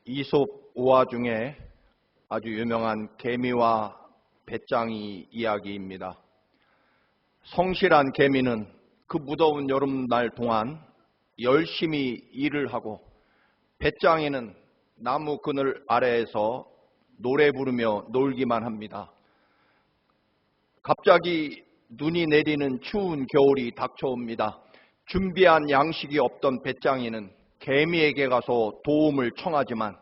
이솝 우화 중에 아주 유명한 개미와 배짱이 이야기입니다. 성실한 개미는 그 무더운 여름날 동안 열심히 일을 하고, 배짱이는 나무 그늘 아래에서 노래 부르며 놀기만 합니다. 갑자기 눈이 내리는 추운 겨울이 닥쳐옵니다. 준비한 양식이 없던 배짱이는 개미에게 가서 도움을 청하지만,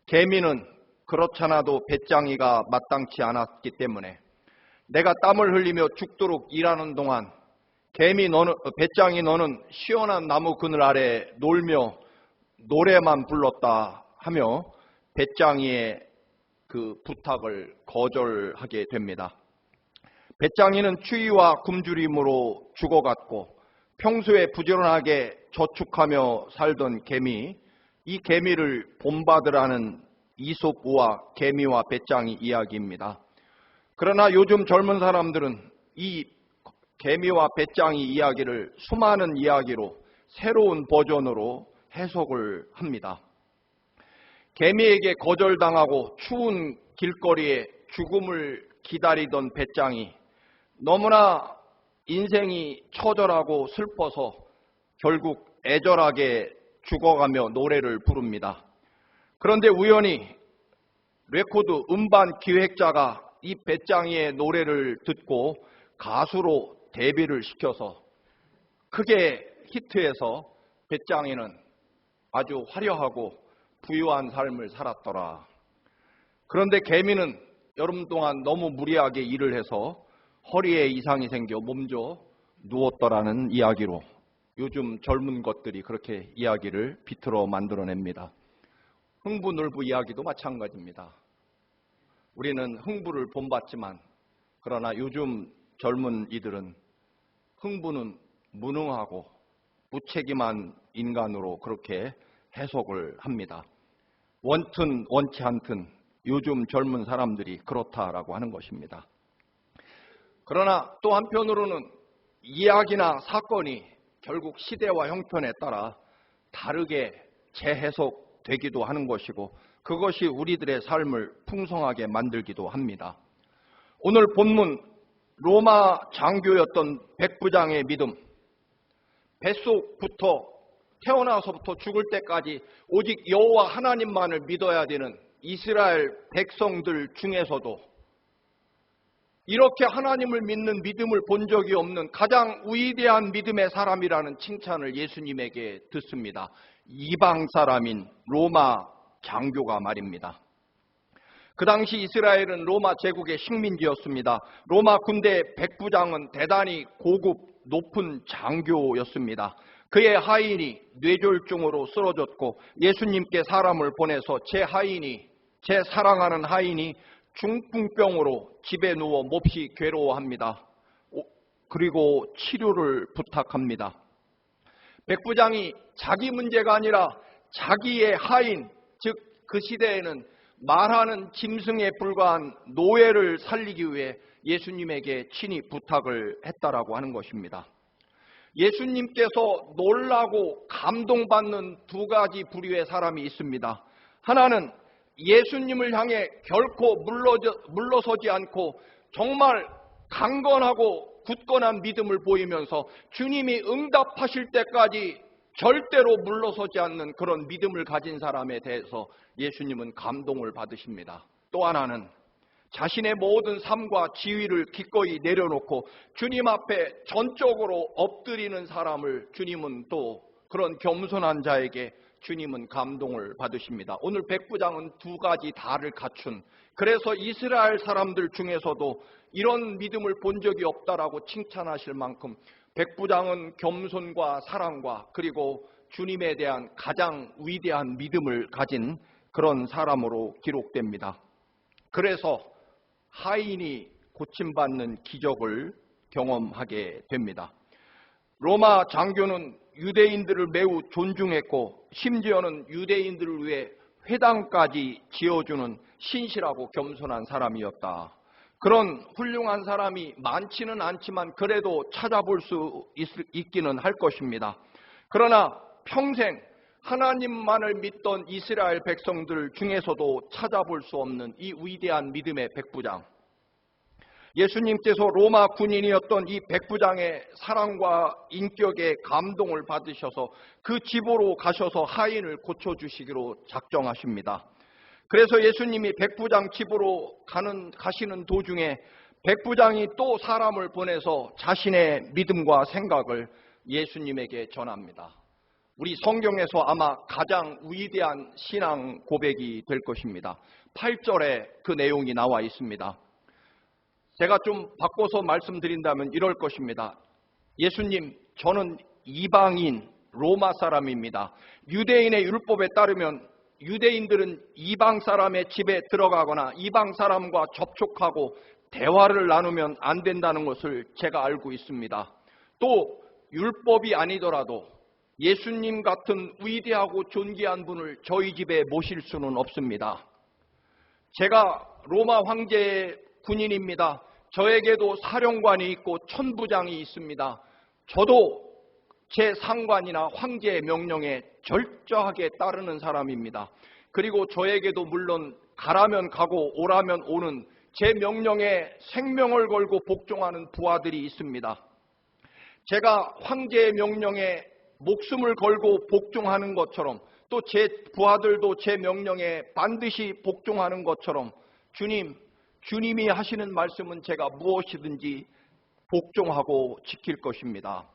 개미는 그렇잖아도 배짱이가 마땅치 않았기 때문에 내가 땀을 흘리며 죽도록 일하는 동안 배짱이 너는 시원한 나무 그늘 아래 놀며 노래만 불렀다 하며 배짱이의 그 부탁을 거절하게 됩니다. 배짱이는 추위와 굶주림으로 죽어갔고, 평소에 부지런하게 저축하며 살던 이 개미를 본받으라는 이솝 우화 개미와 배짱이 이야기입니다. 그러나 요즘 젊은 사람들은 이 개미와 배짱이 이야기를 수많은 이야기로 새로운 버전으로 해석을 합니다. 개미에게 거절당하고 추운 길거리에 죽음을 기다리던 배짱이 너무나 인생이 처절하고 슬퍼서 결국 애절하게 죽어가며 노래를 부릅니다. 그런데 우연히 레코드 음반 기획자가 이 배짱이의 노래를 듣고 가수로 데뷔를 시켜서 크게 히트해서 배짱이는 아주 화려하고 부유한 삶을 살았더라. 그런데 개미는 여름 동안 너무 무리하게 일을 해서 허리에 이상이 생겨 몸져 누웠더라는 이야기로 요즘 젊은 것들이 그렇게 이야기를 비틀어 만들어냅니다. 흥부놀부 이야기도 마찬가지입니다. 우리는 흥부를 본받지만, 그러나 요즘 젊은 이들은 흥부는 무능하고 무책임한 인간으로 그렇게 해석을 합니다. 원튼 원치 않든 요즘 젊은 사람들이 그렇다라고 하는 것입니다. 그러나 또 한편으로는 이야기나 사건이 결국 시대와 형편에 따라 다르게 재해석되기도 하는 것이고, 그것이 우리들의 삶을 풍성하게 만들기도 합니다. 오늘 본문 로마 장교였던 백부장의 믿음, 뱃속부터 태어나서부터 죽을 때까지 오직 여호와 하나님만을 믿어야 되는 이스라엘 백성들 중에서도 이렇게 하나님을 믿는 믿음을 본 적이 없는 가장 위대한 믿음의 사람이라는 칭찬을 예수님에게 듣습니다. 이방 사람인 로마 장교가 말입니다. 그 당시 이스라엘은 로마 제국의 식민지였습니다. 로마 군대 백부장은 대단히 고급 높은 장교였습니다. 그의 하인이 뇌졸중으로 쓰러졌고, 예수님께 사람을 보내서 제 사랑하는 하인이 중풍병으로 집에 누워 몹시 괴로워합니다. 그리고 치료를 부탁합니다. 백부장이 자기 문제가 아니라 자기의 하인, 즉 그 시대에는 말하는 짐승에 불과한 노예를 살리기 위해 예수님에게 친히 부탁을 했다라고 하는 것입니다. 예수님께서 놀라고 감동받는 두 가지 부류의 사람이 있습니다. 하나는 예수님을 향해 결코 물러서지 않고 정말 강건하고 굳건한 믿음을 보이면서 주님이 응답하실 때까지 절대로 물러서지 않는 그런 믿음을 가진 사람에 대해서 예수님은 감동을 받으십니다. 또 하나는 자신의 모든 삶과 지위를 기꺼이 내려놓고 주님 앞에 전적으로 엎드리는 사람을 주님은 또 그런 겸손한 자에게 주님은 감동을 받으십니다. 오늘 백부장은 두 가지 다를 갖춘, 그래서 이스라엘 사람들 중에서도 이런 믿음을 본 적이 없다라고 칭찬하실 만큼 백부장은 겸손과 사랑과 그리고 주님에 대한 가장 위대한 믿음을 가진 그런 사람으로 기록됩니다. 그래서 하인이 고침받는 기적을 경험하게 됩니다. 로마 장교는 유대인들을 매우 존중했고, 심지어는 유대인들을 위해 회당까지 지어주는 신실하고 겸손한 사람이었다. 그런 훌륭한 사람이 많지는 않지만 그래도 찾아볼 수 있기는 할 것입니다. 그러나 평생 하나님만을 믿던 이스라엘 백성들 중에서도 찾아볼 수 없는 이 위대한 믿음의 백부장, 예수님께서 로마 군인이었던 이 백부장의 사랑과 인격에 감동을 받으셔서 그 집으로 가셔서 하인을 고쳐주시기로 작정하십니다. 그래서 예수님이 백부장 집으로 가시는 도중에 백부장이 또 사람을 보내서 자신의 믿음과 생각을 예수님에게 전합니다. 우리 성경에서 아마 가장 위대한 신앙 고백이 될 것입니다. 8절에 그 내용이 나와 있습니다. 제가 좀 바꿔서 말씀드린다면 이럴 것입니다. 예수님, 저는 이방인 로마 사람입니다. 유대인의 율법에 따르면 유대인들은 이방 사람의 집에 들어가거나 이방 사람과 접촉하고 대화를 나누면 안 된다는 것을 제가 알고 있습니다. 또 율법이 아니더라도 예수님 같은 위대하고 존귀한 분을 저희 집에 모실 수는 없습니다. 제가 로마 황제의 군인입니다. 저에게도 사령관이 있고 천부장이 있습니다. 저도 제 상관이나 황제의 명령에 절저하게 따르는 사람입니다. 그리고 저에게도 물론 가라면 가고 오라면 오는 제 명령에 생명을 걸고 복종하는 부하들이 있습니다. 제가 황제의 명령에 목숨을 걸고 복종하는 것처럼 또 제 부하들도 제 명령에 반드시 복종하는 것처럼 주님이 하시는 말씀은 제가 무엇이든지 복종하고 지킬 것입니다.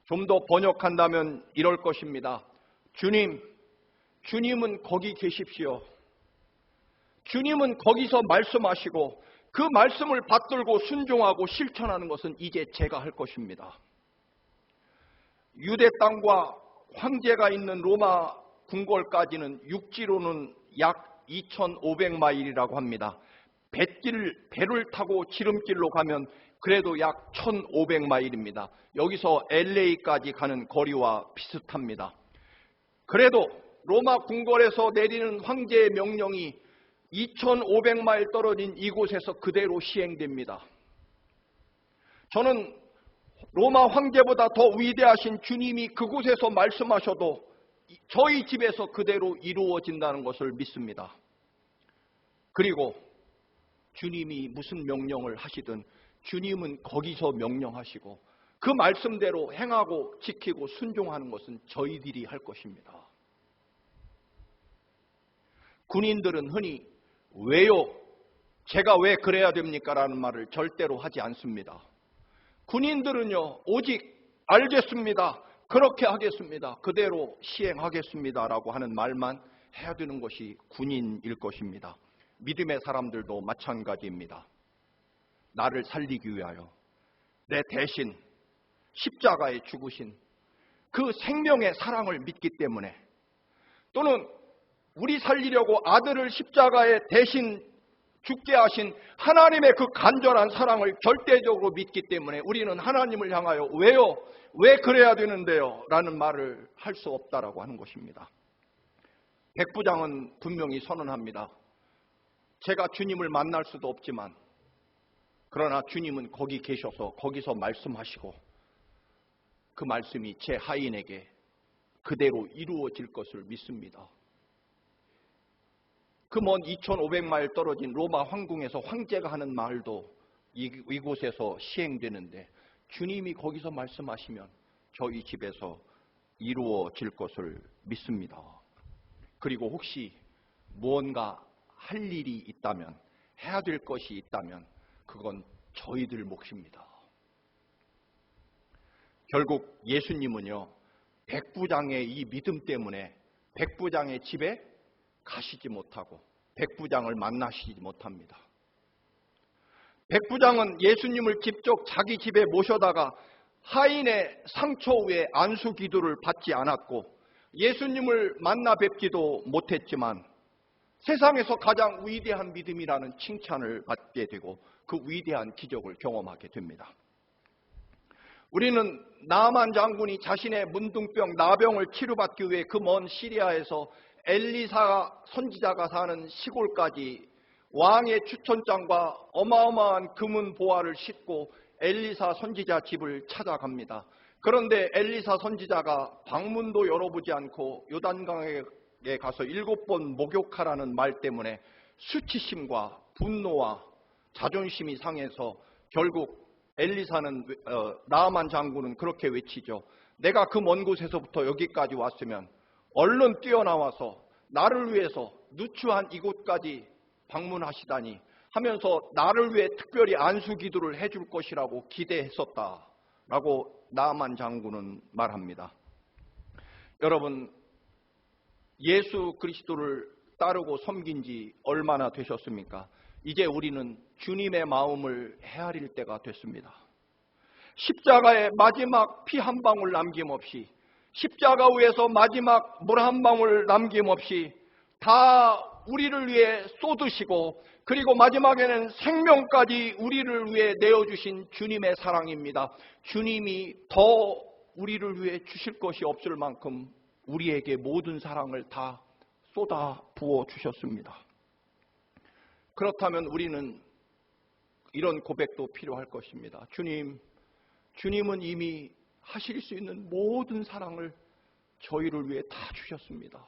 좀 더 번역한다면 이럴 것입니다. 주님은 거기 계십시오. 주님은 거기서 말씀하시고 그 말씀을 받들고 순종하고 실천하는 것은 이제 제가 할 것입니다. 유대 땅과 황제가 있는 로마 궁궐까지는 육지로는 약 2,500마일이라고 합니다. 배를 타고 지름길로 가면 그래도 약 1,500마일입니다. 여기서 LA까지 가는 거리와 비슷합니다. 그래도 로마 궁궐에서 내리는 황제의 명령이 2,500마일 떨어진 이곳에서 그대로 시행됩니다. 저는 로마 황제보다 더 위대하신 주님이 그곳에서 말씀하셔도 저희 집에서 그대로 이루어진다는 것을 믿습니다. 그리고 주님이 무슨 명령을 하시든 주님은 거기서 명령하시고 그 말씀대로 행하고 지키고 순종하는 것은 저희들이 할 것입니다. 군인들은 흔히 왜요? 제가 왜 그래야 됩니까? 라는 말을 절대로 하지 않습니다. 군인들은요, 오직 알겠습니다. 그렇게 하겠습니다. 그대로 시행하겠습니다. 라고 하는 말만 해야 되는 것이 군인일 것입니다. 믿음의 사람들도 마찬가지입니다. 나를 살리기 위하여 내 대신 십자가에 죽으신 그 생명의 사랑을 믿기 때문에 또는 우리 살리려고 아들을 십자가에 대신 죽게 하신 하나님의 그 간절한 사랑을 절대적으로 믿기 때문에 우리는 하나님을 향하여 왜요? 왜 그래야 되는데요? 라는 말을 할 수 없다라고 하는 것입니다. 백부장은 분명히 선언합니다. 제가 주님을 만날 수도 없지만 그러나 주님은 거기 계셔서 거기서 말씀하시고 그 말씀이 제 하인에게 그대로 이루어질 것을 믿습니다. 그 먼 2,500마일 떨어진 로마 황궁에서 황제가 하는 말도 이곳에서 시행되는데 주님이 거기서 말씀하시면 저희 집에서 이루어질 것을 믿습니다. 그리고 혹시 무언가 할 일이 있다면, 해야 될 것이 있다면 그건 저희들 몫입니다. 결국 예수님은요, 백부장의 이 믿음 때문에 백부장의 집에 가시지 못하고 백부장을 만나시지 못합니다. 백부장은 예수님을 직접 자기 집에 모셔다가 하인의 상처 후에 안수 기도를 받지 않았고 예수님을 만나 뵙지도 못했지만 세상에서 가장 위대한 믿음이라는 칭찬을 받게 되고 그 위대한 기적을 경험하게 됩니다. 우리는 나아만 장군이 자신의 문둥병, 나병을 치료받기 위해 그 먼 시리아에서 엘리사 선지자가 사는 시골까지 왕의 추천장과 어마어마한 금은 보화를 싣고 엘리사 선지자 집을 찾아갑니다. 그런데 엘리사 선지자가 방문도 열어보지 않고 요단강에 가서 7번 목욕하라는 말 때문에 수치심과 분노와 자존심이 상해서 결국 엘리사는 나아만 장군은 그렇게 외치죠. 내가 그 먼 곳에서부터 여기까지 왔으면 얼른 뛰어나와서 나를 위해서 누추한 이곳까지 방문하시다니 하면서 나를 위해 특별히 안수 기도를 해줄 것이라고 기대했었다라고 나아만 장군은 말합니다. 여러분, 예수 그리스도를 따르고 섬긴 지 얼마나 되셨습니까? 이제 우리는 주님의 마음을 헤아릴 때가 됐습니다. 십자가에 마지막 피 한 방울 남김없이, 십자가 위에서 마지막 물 한 방울 남김없이 다 우리를 위해 쏟으시고, 그리고 마지막에는 생명까지 우리를 위해 내어주신 주님의 사랑입니다. 주님이 더 우리를 위해 주실 것이 없을 만큼 우리에게 모든 사랑을 다 쏟아 부어 주셨습니다. 그렇다면 우리는 이런 고백도 필요할 것입니다. 주님은 이미 하실 수 있는 모든 사랑을 저희를 위해 다 주셨습니다.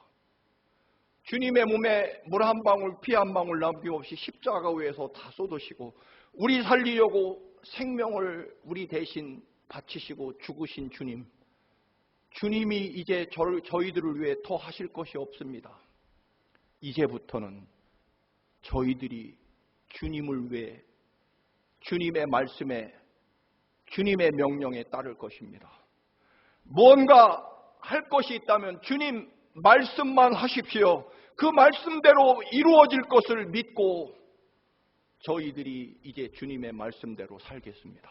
주님의 몸에 물 한 방울, 피 한 방울 남김없이 십자가 위에서 다 쏟으시고 우리 살리려고 생명을 우리 대신 바치시고 죽으신 주님이 이제 저희들을 위해 더 하실 것이 없습니다. 이제부터는 저희들이 주님을 위해 주님의 말씀에, 주님의 명령에 따를 것입니다. 무언가 할 것이 있다면 주님 말씀만 하십시오. 그 말씀대로 이루어질 것을 믿고 저희들이 이제 주님의 말씀대로 살겠습니다.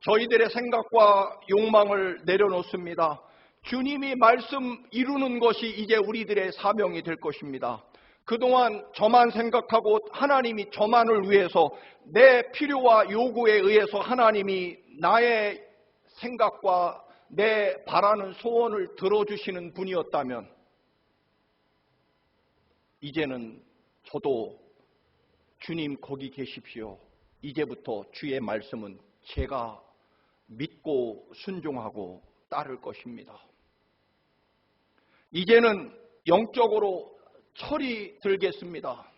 저희들의 생각과 욕망을 내려놓습니다. 주님이 말씀 이루는 것이 이제 우리들의 사명이 될 것입니다. 그동안 저만 생각하고 하나님이 저만을 위해서, 내 필요와 요구에 의해서 하나님이 나의 생각과 내 바라는 소원을 들어주시는 분이었다면 이제는 저도 주님 거기 계십시오. 이제부터 주의 말씀은 제가 믿고 순종하고 따를 것입니다. 이제는 영적으로 철이 들겠습니다.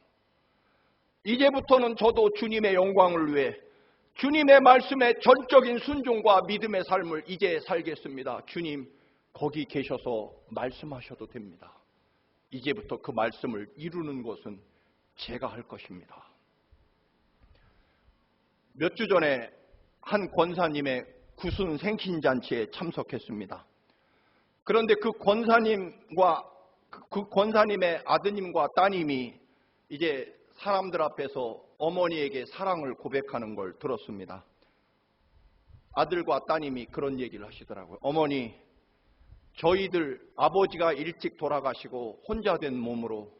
이제부터는 저도 주님의 영광을 위해 주님의 말씀에 전적인 순종과 믿음의 삶을 이제 살겠습니다. 주님 거기 계셔서 말씀하셔도 됩니다. 이제부터 그 말씀을 이루는 것은 제가 할 것입니다. 몇 주 전에 한 권사님의 구순 생신잔치에 참석했습니다. 그런데 그 권사님의 아드님과 따님이 이제 사람들 앞에서 어머니에게 사랑을 고백하는 걸 들었습니다. 아들과 따님이 그런 얘기를 하시더라고요. 어머니, 저희들 아버지가 일찍 돌아가시고 혼자 된 몸으로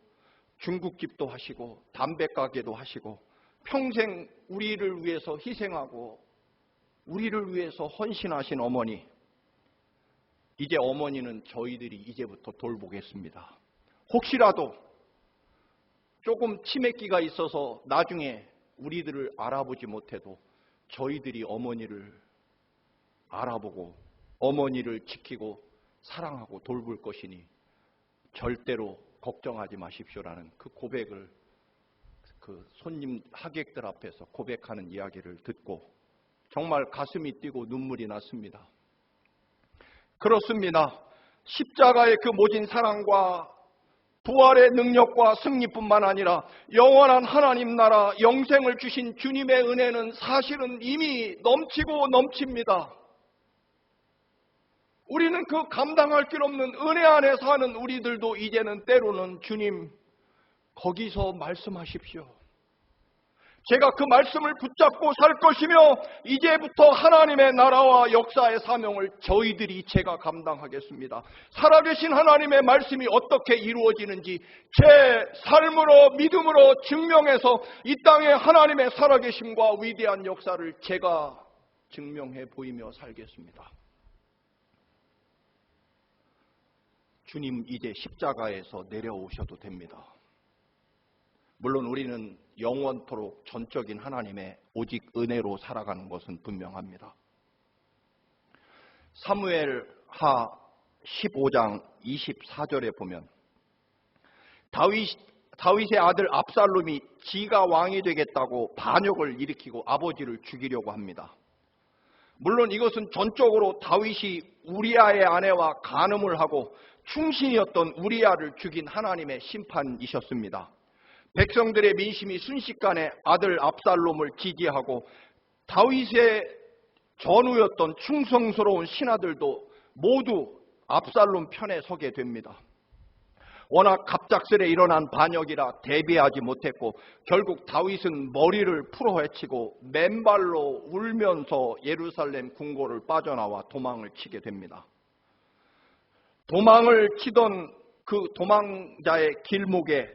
중국집도 하시고 담배가게도 하시고 평생 우리를 위해서 희생하고 우리를 위해서 헌신하신 어머니, 이제 어머니는 저희들이 이제부터 돌보겠습니다. 혹시라도 조금 치매기가 있어서 나중에 우리들을 알아보지 못해도 저희들이 어머니를 알아보고 어머니를 지키고 사랑하고 돌볼 것이니 절대로 걱정하지 마십시오라는 그 고백을 그 손님 하객들 앞에서 고백하는 이야기를 듣고 정말 가슴이 뛰고 눈물이 났습니다. 그렇습니다. 십자가의 그 모진 사랑과 부활의 능력과 승리뿐만 아니라 영원한 하나님 나라 영생을 주신 주님의 은혜는 사실은 이미 넘치고 넘칩니다. 우리는 그 감당할 길 없는 은혜 안에 사는 우리들도 이제는 때로는 주님 거기서 말씀하십시오. 제가 그 말씀을 붙잡고 살 것이며 이제부터 하나님의 나라와 역사의 사명을 제가 감당하겠습니다. 살아계신 하나님의 말씀이 어떻게 이루어지는지 제 삶으로 믿음으로 증명해서 이 땅에 하나님의 살아계심과 위대한 역사를 제가 증명해 보이며 살겠습니다. 주님 이제 십자가에서 내려오셔도 됩니다. 물론 우리는 영원토록 전적인 하나님의 오직 은혜로 살아가는 것은 분명합니다. 사무엘하 15장 24절에 보면 다윗의 아들 압살롬이 지가 왕이 되겠다고 반역을 일으키고 아버지를 죽이려고 합니다. 물론 이것은 전적으로 다윗이 우리아의 아내와 간음을 하고 충신이었던 우리아를 죽인 하나님의 심판이셨습니다. 백성들의 민심이 순식간에 아들 압살롬을 지지하고 다윗의 전우였던 충성스러운 신하들도 모두 압살롬 편에 서게 됩니다. 워낙 갑작스레 일어난 반역이라 대비하지 못했고 결국 다윗은 머리를 풀어헤치고 맨발로 울면서 예루살렘 궁궐을 빠져나와 도망을 치게 됩니다. 도망을 치던 그 도망자의 길목에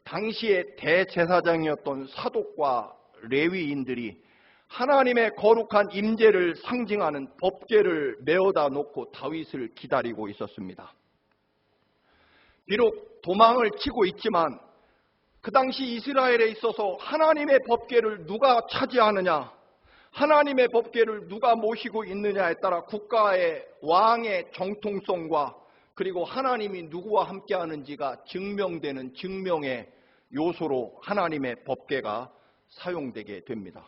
당시의 대제사장이었던 사독과 레위인들이 하나님의 거룩한 임재를 상징하는 법궤를 메어다 놓고 다윗을 기다리고 있었습니다. 비록 도망을 치고 있지만 그 당시 이스라엘에 있어서 하나님의 법궤를 누가 차지하느냐, 하나님의 법궤를 누가 모시고 있느냐에 따라 국가의 왕의 정통성과 그리고 하나님이 누구와 함께하는지가 증명되는 증명의 요소로 하나님의 법궤가 사용되게 됩니다.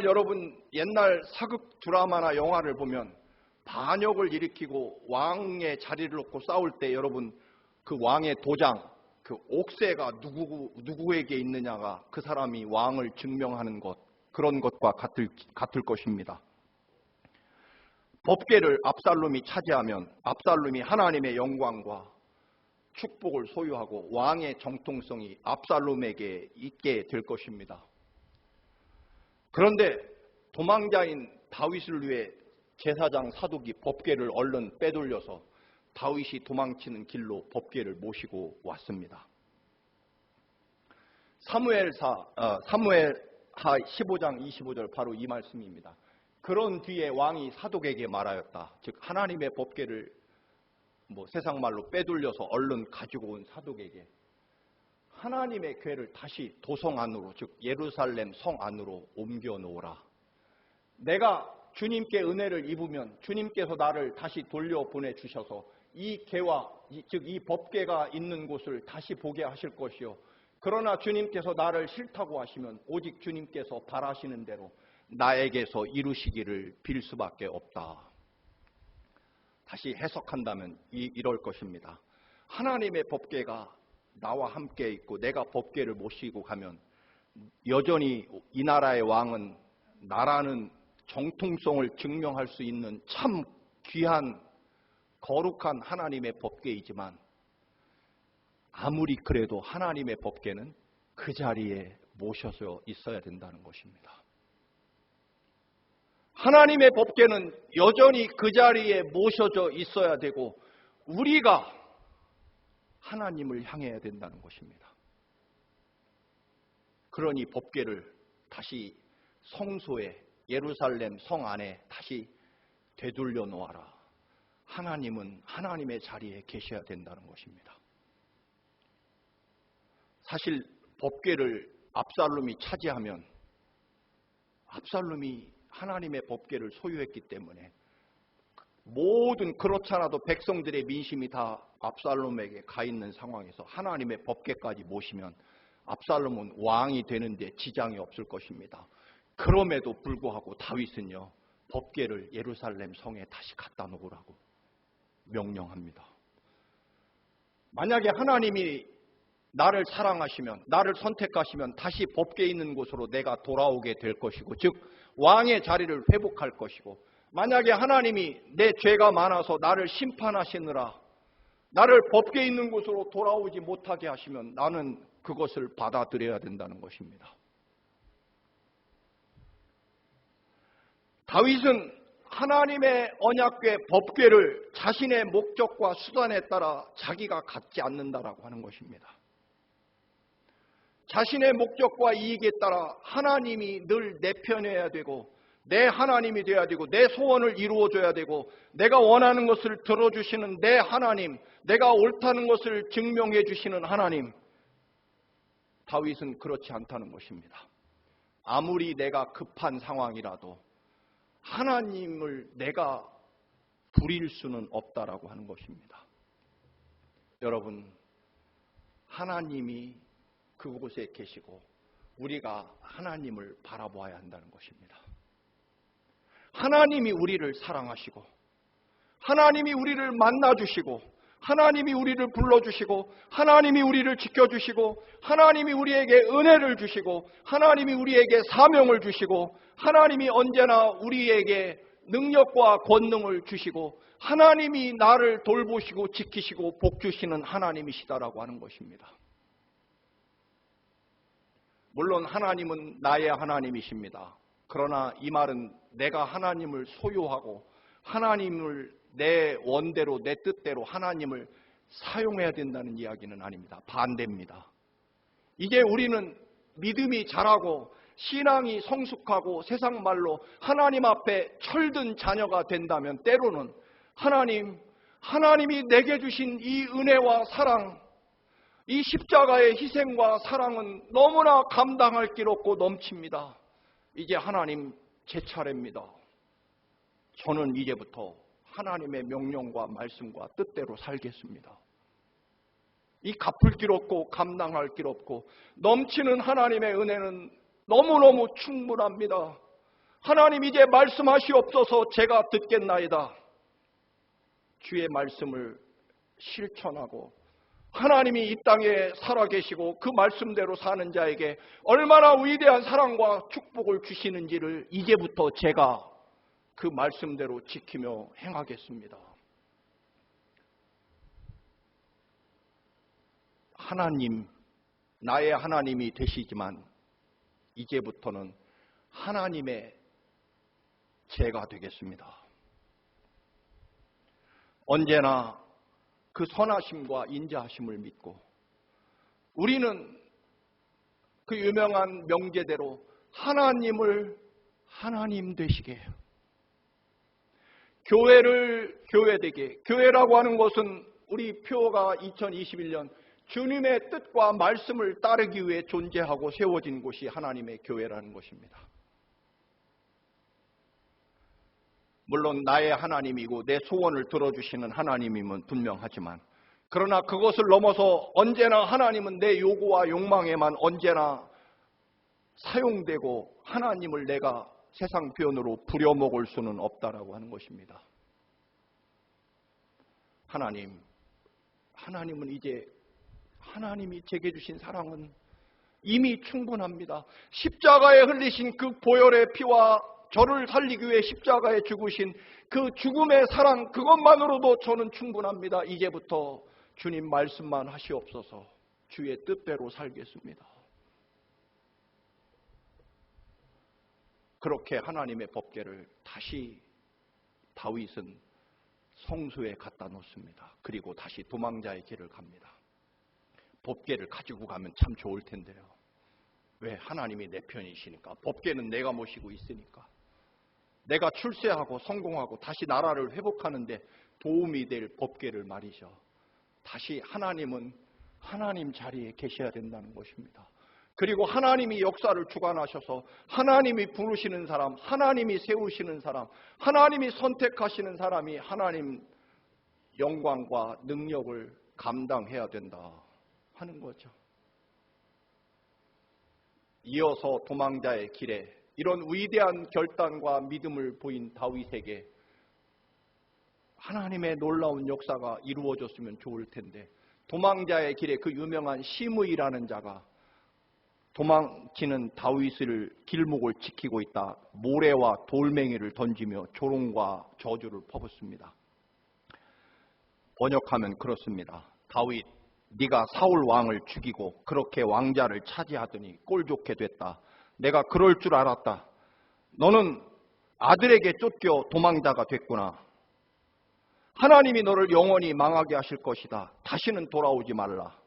여러분 옛날 사극 드라마나 영화를 보면 반역을 일으키고 왕의 자리를 놓고 싸울 때 여러분 그 왕의 도장, 그 옥새가 누구에게 있느냐가 그 사람이 왕을 증명하는 것, 그런 것과 같을 것입니다. 법궤를 압살롬이 차지하면 압살롬이 하나님의 영광과 축복을 소유하고 왕의 정통성이 압살롬에게 있게 될 것입니다. 그런데 도망자인 다윗을 위해 제사장 사독이 법궤를 얼른 빼돌려서 다윗이 도망치는 길로 법궤를 모시고 왔습니다. 사무엘하 15장 25절 바로 이 말씀입니다. 그런 뒤에 왕이 사독에게 말하였다. 즉 하나님의 법궤를 세상 말로 빼돌려서 얼른 가지고 온 사독에게 하나님의 궤를 다시 도성 안으로, 즉 예루살렘 성 안으로 옮겨 놓으라. 내가 주님께 은혜를 입으면 주님께서 나를 다시 돌려보내 주셔서 이 궤와 즉 이 법궤가 있는 곳을 다시 보게 하실 것이요. 그러나 주님께서 나를 싫다고 하시면 오직 주님께서 바라시는 대로 나에게서 이루시기를 빌 수밖에 없다. 다시 해석한다면 이럴 것입니다. 하나님의 법궤가 나와 함께 있고 내가 법궤를 모시고 가면 여전히 이 나라의 왕은 나라는 정통성을 증명할 수 있는 참 귀한 거룩한 하나님의 법궤이지만 아무리 그래도 하나님의 법궤는 그 자리에 모셔서 있어야 된다는 것입니다. 하나님의 법궤는 여전히 그 자리에 모셔져 있어야 되고 우리가 하나님을 향해야 된다는 것입니다. 그러니 법궤를 다시 성소에 예루살렘 성 안에 다시 되돌려 놓아라. 하나님은 하나님의 자리에 계셔야 된다는 것입니다. 사실 법궤를 압살롬이 차지하면 압살롬이 하나님의 법궤를 소유했기 때문에 모든 그렇지 않아도 백성들의 민심이 다 압살롬에게 가 있는 상황에서 하나님의 법궤까지 모시면 압살롬은 왕이 되는데 지장이 없을 것입니다. 그럼에도 불구하고 다윗은요 법궤를 예루살렘 성에 다시 갖다 놓으라고 명령합니다. 만약에 하나님이 나를 사랑하시면 나를 선택하시면 다시 법궤 있는 곳으로 내가 돌아오게 될 것이고 즉 왕의 자리를 회복할 것이고 만약에 하나님이 내 죄가 많아서 나를 심판하시느라 나를 법궤 있는 곳으로 돌아오지 못하게 하시면 나는 그것을 받아들여야 된다는 것입니다. 다윗은 하나님의 언약궤 법궤를 자신의 목적과 수단에 따라 자기가 갖지 않는다라고 하는 것입니다. 자신의 목적과 이익에 따라 하나님이 늘 내 편이어야 되고 내 하나님이 되어야 되고 내 소원을 이루어줘야 되고 내가 원하는 것을 들어주시는 내 하나님, 내가 옳다는 것을 증명해 주시는 하나님. 다윗은 그렇지 않다는 것입니다. 아무리 내가 급한 상황이라도 하나님을 내가 부릴 수는 없다라고 하는 것입니다. 여러분, 하나님이 그곳에 계시고 우리가 하나님을 바라보아야 한다는 것입니다. 하나님이 우리를 사랑하시고 하나님이 우리를 만나주시고 하나님이 우리를 불러주시고 하나님이 우리를 지켜주시고 하나님이 우리에게 은혜를 주시고 하나님이 우리에게 사명을 주시고 하나님이 언제나 우리에게 능력과 권능을 주시고 하나님이 나를 돌보시고 지키시고 복주시는 하나님이시다라고 하는 것입니다. 물론 하나님은 나의 하나님이십니다. 그러나 이 말은 내가 하나님을 소유하고 하나님을 내 원대로 내 뜻대로 하나님을 사용해야 된다는 이야기는 아닙니다. 반대입니다. 이제 우리는 믿음이 자라고 신앙이 성숙하고 세상 말로 하나님 앞에 철든 자녀가 된다면 때로는 하나님이 내게 주신 이 은혜와 사랑, 이 십자가의 희생과 사랑은 너무나 감당할 길 없고 넘칩니다. 이제 하나님 제 차례입니다. 저는 이제부터 하나님의 명령과 말씀과 뜻대로 살겠습니다. 이 갚을 길 없고 감당할 길 없고 넘치는 하나님의 은혜는 너무너무 충분합니다. 하나님 이제 말씀하시옵소서. 제가 듣겠나이다. 주의 말씀을 실천하고 하나님이 이 땅에 살아계시고 그 말씀대로 사는 자에게 얼마나 위대한 사랑과 축복을 주시는지를 이제부터 제가 그 말씀대로 지키며 행하겠습니다. 하나님, 나의 하나님이 되시지만 이제부터는 하나님의 제가 되겠습니다. 언제나 그 선하심과 인자하심을 믿고 우리는 그 유명한 명제대로 하나님을 하나님 되시게 해요. 교회를 교회되게, 교회라고 하는 것은 우리 표어가 2021년 주님의 뜻과 말씀을 따르기 위해 존재하고 세워진 곳이 하나님의 교회라는 것입니다. 물론 나의 하나님이고 내 소원을 들어주시는 하나님임은 분명하지만 그러나 그것을 넘어서 언제나 하나님은 내 요구와 욕망에만 언제나 사용되고 하나님을 내가 세상 표현으로 부려먹을 수는 없다라고 하는 것입니다. 하나님은 이제 하나님이 제게 주신 사랑은 이미 충분합니다. 십자가에 흘리신 그 보혈의 피와 저를 살리기 위해 십자가에 죽으신 그 죽음의 사랑 그것만으로도 저는 충분합니다. 이제부터 주님 말씀만 하시옵소서. 주의 뜻대로 살겠습니다. 그렇게 하나님의 법궤를 다시 다윗은 성소에 갖다 놓습니다. 그리고 다시 도망자의 길을 갑니다. 법궤를 가지고 가면 참 좋을 텐데요. 왜? 하나님이 내 편이시니까. 법궤는 내가 모시고 있으니까. 내가 출세하고 성공하고 다시 나라를 회복하는데 도움이 될 법궤를 말이죠. 다시 하나님은 하나님 자리에 계셔야 된다는 것입니다. 그리고 하나님이 역사를 주관하셔서 하나님이 부르시는 사람, 하나님이 세우시는 사람, 하나님이 선택하시는 사람이 하나님 영광과 능력을 감당해야 된다 하는 거죠. 이어서 도망자의 길에 이런 위대한 결단과 믿음을 보인 다윗에게 하나님의 놀라운 역사가 이루어졌으면 좋을 텐데 도망자의 길에 그 유명한 시므이라는 자가 도망치는 다윗을 길목을 지키고 있다 모래와 돌멩이를 던지며 조롱과 저주를 퍼붓습니다. 번역하면 그렇습니다. 다윗, 네가 사울 왕을 죽이고 그렇게 왕자를 차지하더니 꼴 좋게 됐다. 내가 그럴 줄 알았다. 너는 아들에게 쫓겨 도망자가 됐구나. 하나님이 너를 영원히 망하게 하실 것이다. 다시는 돌아오지 말라.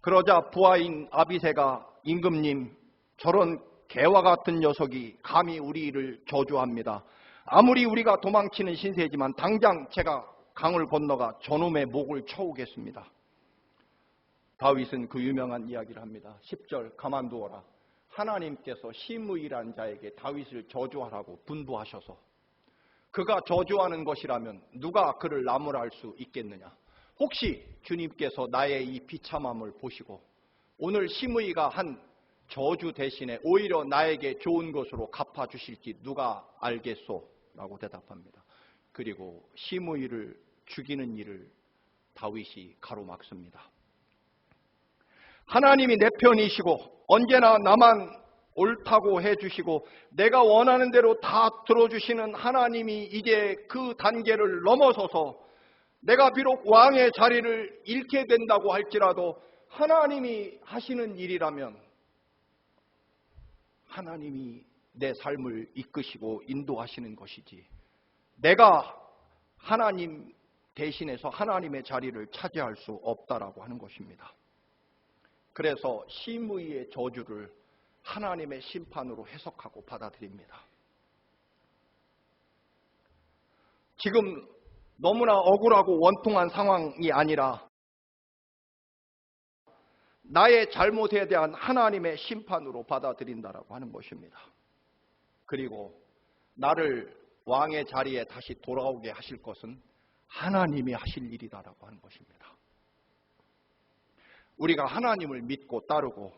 그러자 부하인 아비새가 임금님, 저런 개와 같은 녀석이 감히 우리를 저주합니다. 아무리 우리가 도망치는 신세지만 당장 제가 강을 건너가 저놈의 목을 쳐오겠습니다. 다윗은 그 유명한 이야기를 합니다. 10절 가만두어라. 하나님께서 시므이라는 자에게 다윗을 저주하라고 분부하셔서 그가 저주하는 것이라면 누가 그를 나무랄 수 있겠느냐? 혹시 주님께서 나의 이 비참함을 보시고 오늘 시므이가 한 저주 대신에 오히려 나에게 좋은 것으로 갚아주실지 누가 알겠소? 라고 대답합니다. 그리고 시므이를 죽이는 일을 다윗이 가로막습니다. 하나님이 내 편이시고 언제나 나만 옳다고 해주시고 내가 원하는 대로 다 들어주시는 하나님이 이제 그 단계를 넘어서서 내가 비록 왕의 자리를 잃게 된다고 할지라도 하나님이 하시는 일이라면 하나님이 내 삶을 이끄시고 인도하시는 것이지 내가 하나님 대신해서 하나님의 자리를 차지할 수 없다라고 하는 것입니다. 그래서 시므이의 저주를 하나님의 심판으로 해석하고 받아들입니다. 지금 너무나 억울하고 원통한 상황이 아니라 나의 잘못에 대한 하나님의 심판으로 받아들인다라고 하는 것입니다. 그리고 나를 왕의 자리에 다시 돌아오게 하실 것은 하나님이 하실 일이다라고 하는 것입니다. 우리가 하나님을 믿고 따르고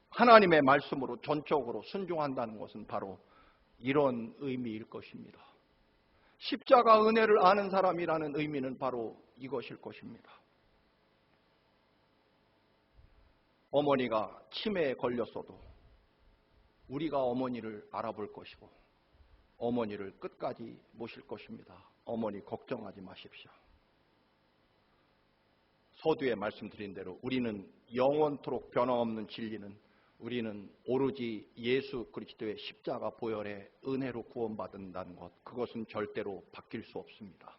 하나님의 말씀으로 전적으로 순종한다는 것은 바로 이런 의미일 것입니다. 십자가 은혜를 아는 사람이라는 의미는 바로 이것일 것입니다. 어머니가 치매에 걸렸어도 우리가 어머니를 알아볼 것이고 어머니를 끝까지 모실 것입니다. 어머니 걱정하지 마십시오. 서두에 말씀드린 대로 우리는 영원토록 변함없는 진리는 우리는 오로지 예수 그리스도의 십자가 보혈의 은혜로 구원받는다는 것, 그것은 절대로 바뀔 수 없습니다.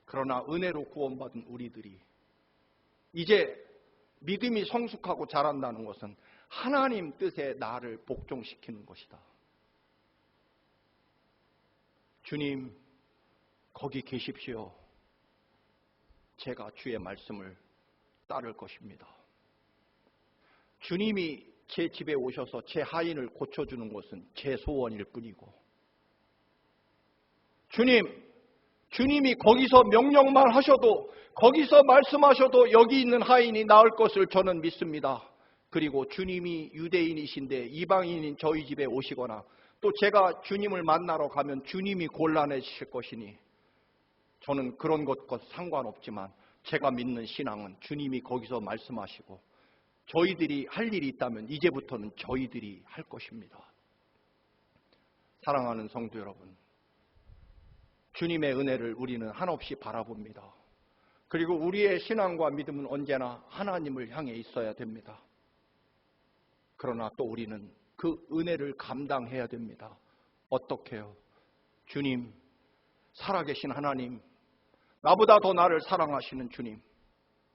그러나 은혜로 구원받은 우리들이 이제 믿음이 성숙하고 자란다는 것은 하나님 뜻에 나를 복종시키는 것이다. 주님, 거기 계십시오. 제가 주의 말씀을 따를 것입니다. 주님이 제 집에 오셔서 제 하인을 고쳐주는 것은 제 소원일 뿐이고 주님이 거기서 명령만 하셔도 거기서 말씀하셔도 여기 있는 하인이 나을 것을 저는 믿습니다. 그리고 주님이 유대인이신데 이방인인 저희 집에 오시거나 또 제가 주님을 만나러 가면 주님이 곤란해지실 것이니 저는 그런 것과 상관없지만 제가 믿는 신앙은 주님이 거기서 말씀하시고 저희들이 할 일이 있다면 이제부터는 저희들이 할 것입니다. 사랑하는 성도 여러분, 주님의 은혜를 우리는 한없이 바라봅니다. 그리고 우리의 신앙과 믿음은 언제나 하나님을 향해 있어야 됩니다. 그러나 또 우리는 그 은혜를 감당해야 됩니다. 어떻게요? 주님, 살아계신 하나님, 나보다 더 나를 사랑하시는 주님,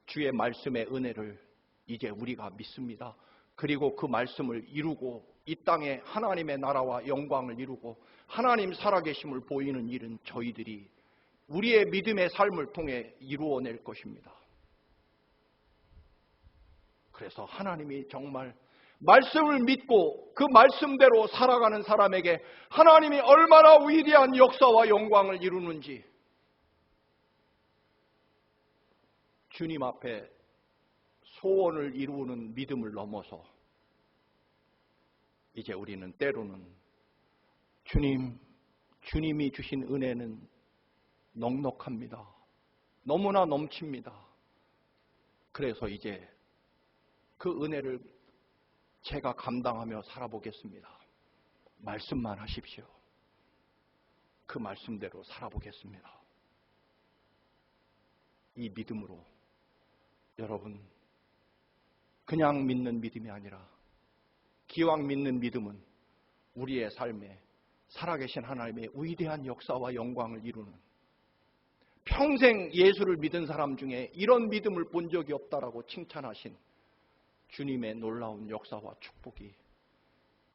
주의 말씀의 은혜를 이제 우리가 믿습니다. 그리고 그 말씀을 이루고 이 땅에 하나님의 나라와 영광을 이루고 하나님 살아계심을 보이는 일은 저희들이 우리의 믿음의 삶을 통해 이루어낼 것입니다. 그래서 하나님이 정말 말씀을 믿고 그 말씀대로 살아가는 사람에게 하나님이 얼마나 위대한 역사와 영광을 이루는지 주님 앞에 소원을 이루는 믿음을 넘어서 이제 우리는 때로는 주님이 주신 은혜는 넉넉합니다. 너무나 넘칩니다. 그래서 이제 그 은혜를 제가 감당하며 살아보겠습니다. 말씀만 하십시오. 그 말씀대로 살아보겠습니다. 이 믿음으로 여러분, 그냥 믿는 믿음이 아니라 기왕 믿는 믿음은 우리의 삶에 살아계신 하나님의 위대한 역사와 영광을 이루는, 평생 예수를 믿은 사람 중에 이런 믿음을 본 적이 없다라고 칭찬하신 주님의 놀라운 역사와 축복이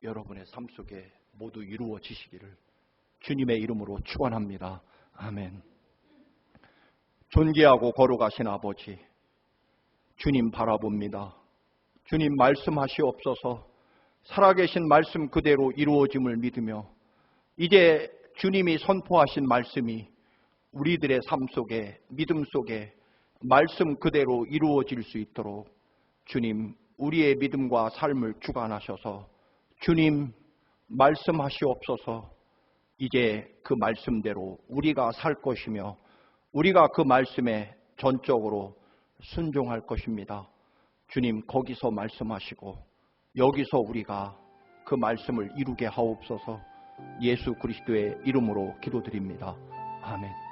여러분의 삶 속에 모두 이루어지시기를 주님의 이름으로 축원합니다. 아멘. 존귀하고 거룩하신 아버지, 주님 바라봅니다. 주님 말씀하시옵소서. 살아계신 말씀 그대로 이루어짐을 믿으며 이제 주님이 선포하신 말씀이 우리들의 삶 속에, 믿음 속에 말씀 그대로 이루어질 수 있도록 주님, 우리의 믿음과 삶을 주관하셔서 주님 말씀하시옵소서. 이제 그 말씀대로 우리가 살 것이며 우리가 그 말씀에 전적으로 순종할 것입니다. 주님, 거기서 말씀하시고 여기서 우리가 그 말씀을 이루게 하옵소서. 예수 그리스도의 이름으로 기도드립니다. 아멘.